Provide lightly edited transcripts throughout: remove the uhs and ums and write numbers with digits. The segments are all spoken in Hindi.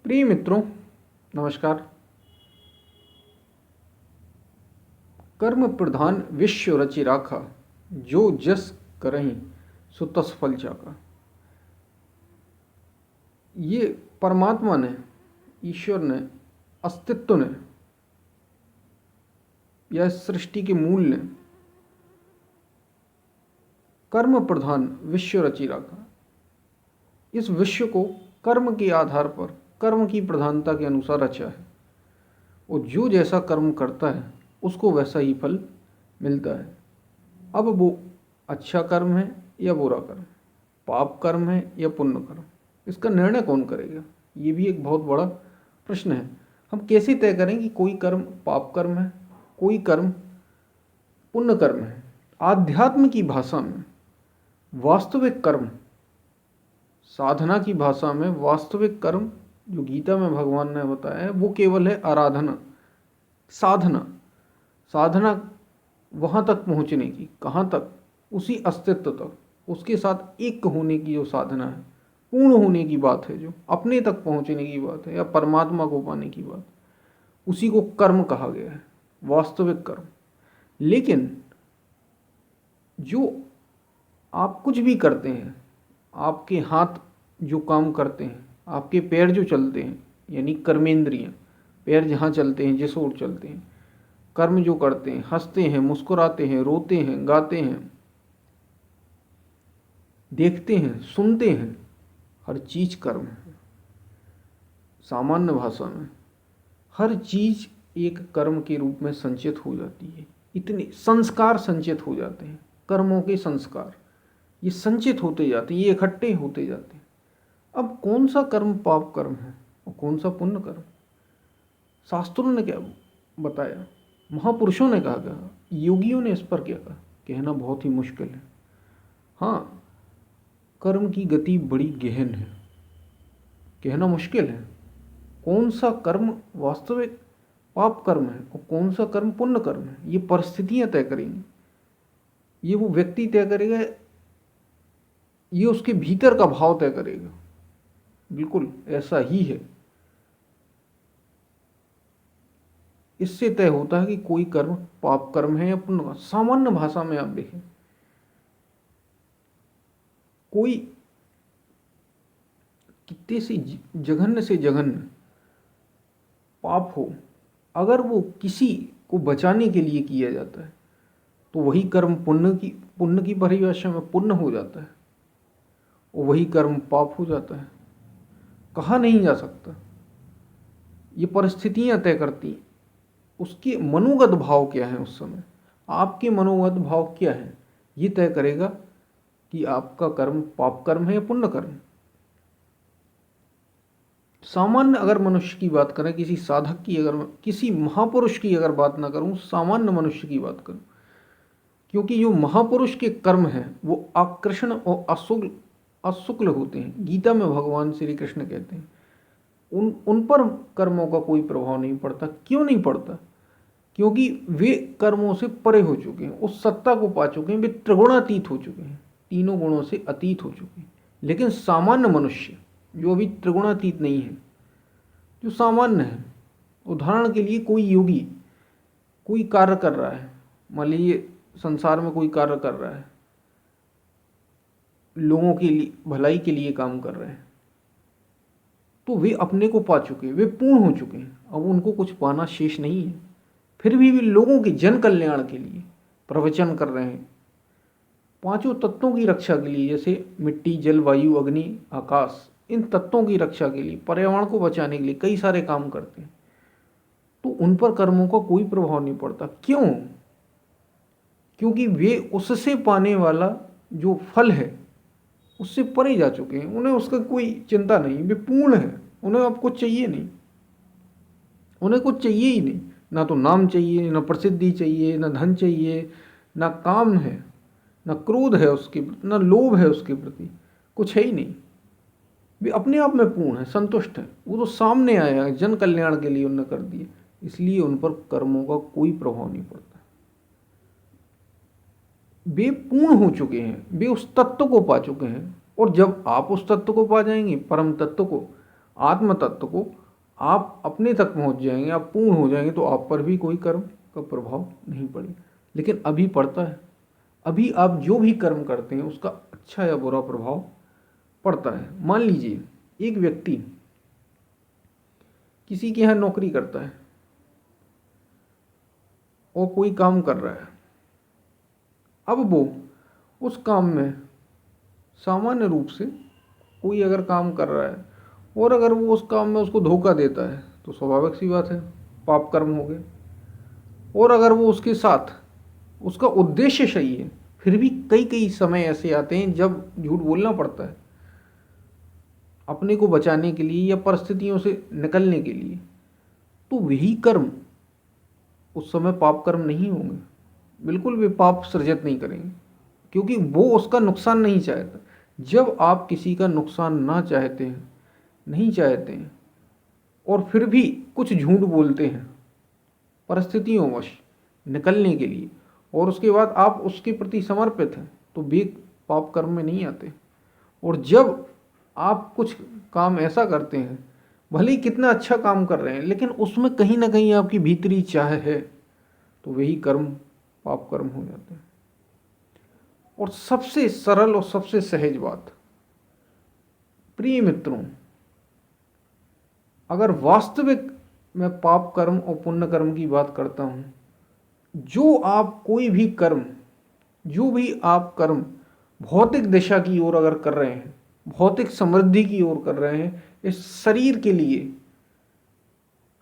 प्रिय मित्रों, नमस्कार। कर्म प्रधान विश्व रचि राखा, जो जस करहीं सो तस फल चाखा। ये परमात्मा ने, ईश्वर ने, अस्तित्व ने, या सृष्टि के मूल ने कर्म प्रधान विश्व रचि राखा। इस विश्व को कर्म के आधार पर, कर्म की प्रधानता के अनुसार रचा है, और जो जैसा कर्म करता है उसको वैसा ही फल मिलता है। अब वो अच्छा कर्म है या बुरा कर्म, पाप कर्म है या पुण्य कर्म, इसका निर्णय कौन करेगा? ये भी एक बहुत बड़ा प्रश्न है। हम कैसे तय करें कि कोई कर्म पाप कर्म है, कोई कर्म पुण्य कर्म है? आध्यात्म की भाषा में वास्तविक कर्म, साधना की भाषा में वास्तविक कर्म, जो गीता में भगवान ने बताया है, वो केवल है आराधना, साधना। साधना वहाँ तक पहुँचने की, कहाँ तक? उसी अस्तित्व तक, उसके साथ एक होने की जो साधना है, पूर्ण होने की बात है, जो अपने तक पहुँचने की बात है, या परमात्मा को पाने की बात, उसी को कर्म कहा गया है, वास्तविक कर्म। लेकिन जो आप कुछ भी करते हैं, आपके हाथ जो काम करते हैं, आपके पैर जो चलते हैं, यानी कर्मेंद्रियां, पैर जहाँ चलते हैं, जिस ओर चलते हैं, कर्म जो करते हैं, हंसते हैं, मुस्कुराते हैं, रोते हैं, गाते हैं, देखते हैं, सुनते हैं, हर चीज कर्म है। सामान्य भाषा में हर चीज एक कर्म के रूप में संचित हो जाती है। इतने संस्कार संचित हो जाते हैं, कर्मों के संस्कार ये संचित होते जाते हैं, ये इकट्ठे होते जाते हैं। अब कौन सा कर्म पाप कर्म है और कौन सा पुण्य कर्म? शास्त्रों ने क्या बताया, महापुरुषों ने कहा, योगियों ने इस पर क्या कहा, कहना बहुत ही मुश्किल है। हाँ, कर्म की गति बड़ी गहन है, कहना मुश्किल है। कौन सा कर्म वास्तविक पाप कर्म है और कौन सा कर्म पुण्य कर्म है, ये परिस्थितियां तय करेंगी, ये वो व्यक्ति तय करेगा, ये उसके भीतर का भाव तय करेगा। बिल्कुल ऐसा ही है। इससे तय होता है कि कोई कर्म पाप कर्म है या पुण्य कर्म। सामान्य भाषा में आप देखें, कोई कितने से जघन्य पाप हो, अगर वो किसी को बचाने के लिए किया जाता है तो वही कर्म पुण्य की परिभाषा में पुण्य हो जाता है, और वही कर्म पाप हो जाता है। कहा नहीं जा सकता, ये परिस्थितियां तय करती हैं। उसके मनोगत भाव क्या है उस समय, आपके मनोगत भाव क्या है, ये तय करेगा कि आपका कर्म पाप कर्म है या पुण्य कर्म। सामान्य अगर मनुष्य की बात करें, किसी साधक की, अगर किसी महापुरुष की अगर बात ना करूं, सामान्य मनुष्य की बात करूं, क्योंकि जो महापुरुष के कर्म हैं वो आकृष्ण और अशुक्ल होते हैं। गीता में भगवान श्री कृष्ण कहते हैं उन पर कर्मों का कोई प्रभाव नहीं पड़ता। क्यों नहीं पड़ता? क्योंकि वे कर्मों से परे हो चुके हैं, उस सत्ता को पा चुके हैं, वे त्रिगुणातीत हो चुके हैं, तीनों गुणों से अतीत हो चुके हैं। लेकिन सामान्य मनुष्य जो अभी त्रिगुणातीत नहीं है, जो सामान्य है, उदाहरण के लिए कोई योगी कोई कार्य कर रहा है, मान लीजिए संसार में कोई कार्य कर रहा है, लोगों के लिए भलाई के लिए काम कर रहे हैं, तो वे अपने को पा चुके हैं, वे पूर्ण हो चुके हैं, अब उनको कुछ पाना शेष नहीं है। फिर भी वे लोगों के जन कल्याण के लिए प्रवचन कर रहे हैं, पांचों तत्वों की रक्षा के लिए, जैसे मिट्टी, जल, वायु, अग्नि, आकाश, इन तत्वों की रक्षा के लिए, पर्यावरण को बचाने के लिए कई सारे काम करते हैं। तो उन पर कर्मों का कोई प्रभाव नहीं पड़ता। क्यों? क्योंकि वे उससे पाने वाला जो फल है उससे परे जा चुके हैं, उन्हें उसका कोई चिंता नहीं, वे पूर्ण है, उन्हें अब कुछ चाहिए नहीं, उन्हें कुछ चाहिए ही नहीं। ना तो नाम चाहिए, ना प्रसिद्धि चाहिए, ना धन चाहिए, ना काम है, ना क्रोध है उसके प्रति, ना लोभ है उसके प्रति, कुछ है ही नहीं। वे अपने आप में पूर्ण है, संतुष्ट है। वो तो सामने आया, जन कल्याण के लिए उन्होंने कर दिया, इसलिए उन पर कर्मों का कोई प्रभाव नहीं पड़ता। वे पूर्ण हो चुके हैं, वे उस तत्व को पा चुके हैं। और जब आप उस तत्व को पा जाएंगे, परम तत्व को, आत्म तत्व को आप अपने तक पहुंच जाएंगे, आप पूर्ण हो जाएंगे, तो आप पर भी कोई कर्म का प्रभाव नहीं पड़ेगा। लेकिन अभी पड़ता है। अभी आप जो भी कर्म करते हैं उसका अच्छा या बुरा प्रभाव पड़ता है। मान लीजिए एक व्यक्ति किसी के यहाँ नौकरी करता है और कोई काम कर रहा है। अब वो उस काम में सामान्य रूप से कोई अगर काम कर रहा है और अगर वो उस काम में उसको धोखा देता है तो स्वाभाविक सी बात है, पाप कर्म हो गए। और अगर वो उसके साथ उसका उद्देश्य सही है, फिर भी कई कई समय ऐसे आते हैं जब झूठ बोलना पड़ता है अपने को बचाने के लिए या परिस्थितियों से निकलने के लिए, तो वही कर्म उस समय पाप कर्म नहीं होंगे, बिल्कुल भी पाप सृजित नहीं करेंगे, क्योंकि वो उसका नुकसान नहीं चाहता। जब आप किसी का नुकसान ना चाहते हैं, नहीं चाहते हैं, और फिर भी कुछ झूठ बोलते हैं परिस्थितियों वश निकलने के लिए, और उसके बाद आप उसके प्रति समर्पित हैं, तो वे पाप कर्म में नहीं आते। और जब आप कुछ काम ऐसा करते हैं, भले ही कितना अच्छा काम कर रहे हैं, लेकिन उसमें कहीं ना कहीं आपकी भीतरी चाह है, तो वही कर्म पाप कर्म हो जाते हैं। और सबसे सरल और सबसे सहज बात, प्रिय मित्रों, अगर वास्तविक मैं पाप कर्म और पुण्य कर्म की बात करता हूं, जो आप कोई भी कर्म, जो भी आप कर्म भौतिक दिशा की ओर अगर कर रहे हैं, भौतिक समृद्धि की ओर कर रहे हैं, इस शरीर के लिए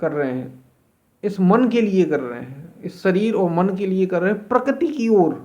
कर रहे हैं, इस मन के लिए कर रहे हैं, इस शरीर और मन के लिए कर रहे हैं, प्रकृति की ओर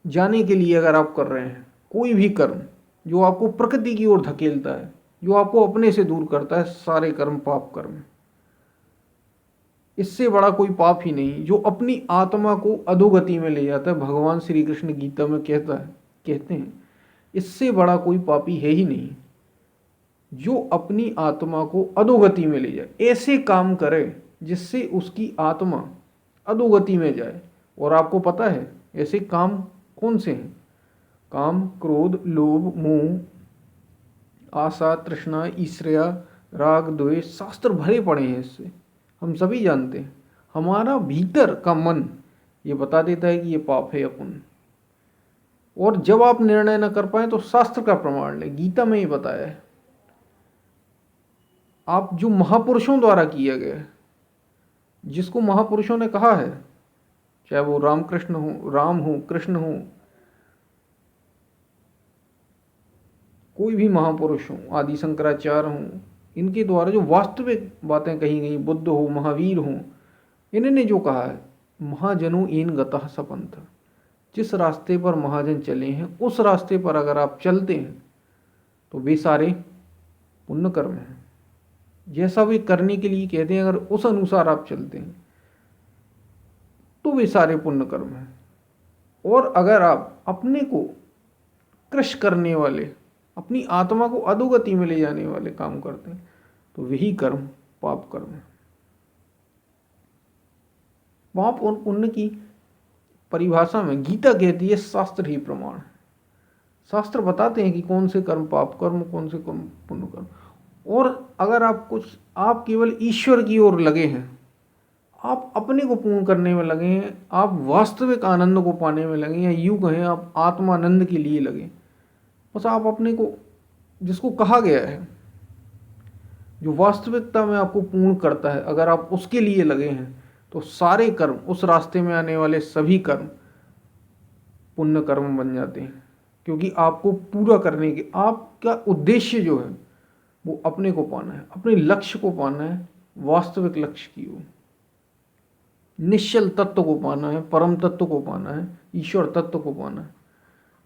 जाने के लिए अगर आप कर रहे हैं, कोई भी कर्म जो आपको प्रकृति की ओर धकेलता है, जो आपको अपने से दूर करता है, सारे कर्म पाप कर्म है। इससे बड़ा कोई पाप ही नहीं जो अपनी आत्मा को अधोगति में ले जाता है। भगवान श्री कृष्ण गीता में कहते हैं इससे बड़ा कोई पापी है ही नहीं जो अपनी आत्मा को अधोगति में ले जाए, ऐसे काम करे जिससे उसकी आत्मा अधोगति में जाए। और आपको पता है ऐसे काम कौन से हैं? काम, क्रोध, लोभ, मोह, आशा, तृष्णा, ईर्ष्या, राग, द्वेष, शास्त्र भरे पड़े हैं इससे, हम सभी जानते हैं। हमारा भीतर का मन ये बता देता है कि ये पाप है या पुण्य। और जब आप निर्णय न कर पाए तो शास्त्र का प्रमाण लें, गीता में ही बताया है। आप जो महापुरुषों द्वारा किया गया है, जिसको महापुरुषों ने कहा है, चाहे वो रामकृष्ण हो, राम हो, कृष्ण हो, कोई भी महापुरुष हो, आदि शंकराचार्य हो, इनके द्वारा जो वास्तविक बातें कही गई, बुद्ध हो, महावीर हो, इन्होंने जो कहा है, महाजनों इन गतः सपंथ, जिस रास्ते पर महाजन चले हैं उस रास्ते पर अगर आप चलते हैं तो वे सारे पुण्य कर्म हैं। जैसा वे करने के लिए कहते हैं, अगर उस अनुसार आप चलते हैं तो वे सारे पुण्य कर्म हैं। और अगर आप अपने को क्रश करने वाले, अपनी आत्मा को अधोगति में ले जाने वाले काम करते हैं तो वही कर्म पाप कर्म है। पाप और पुण्य की परिभाषा में गीता कहती है शास्त्र ही प्रमाण। शास्त्र बताते हैं कि कौन से कर्म पाप कर्म, कौन से कर्म पुण्य कर्म। और अगर आप केवल ईश्वर की ओर लगे हैं, आप अपने को पूर्ण करने में लगे हैं, आप वास्तविक आनंद को पाने में लगे हैं, यूं कहें आप आत्मानंद के लिए लगे, बस आप अपने को, जिसको कहा गया है, जो वास्तविकता में आपको पूर्ण करता है, अगर आप उसके लिए लगे हैं तो सारे कर्म, उस रास्ते में आने वाले सभी कर्म पुण्य कर्म बन जाते हैं। क्योंकि आपको पूरा करने के, आपका उद्देश्य जो है वो अपने को पाना है, अपने लक्ष्य को पाना है, वास्तविक लक्ष्य की ओर, निश्चल तत्व को पाना है, परम तत्व को पाना है, ईश्वर तत्व को पाना है।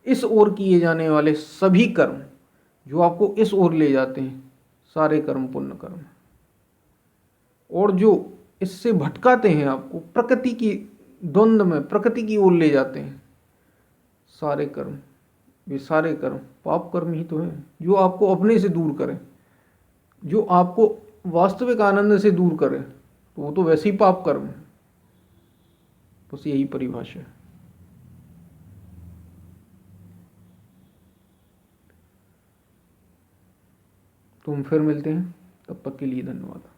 इस ओर किए जाने वाले सभी कर्म जो आपको इस ओर ले जाते हैं, सारे कर्म पुण्य कर्म। और जो इससे भटकाते हैं, आपको प्रकृति की द्वंद्व में, प्रकृति की ओर ले जाते हैं, सारे कर्म, वे सारे कर्म पाप कर्म ही तो हैं। जो आपको अपने से दूर करें, जो आपको वास्तविक आनंद से दूर करे, तो वो तो वैसे ही पाप कर्म है। बस यही परिभाषा है। तो हम फिर मिलते हैं, तब तक के लिए धन्यवाद।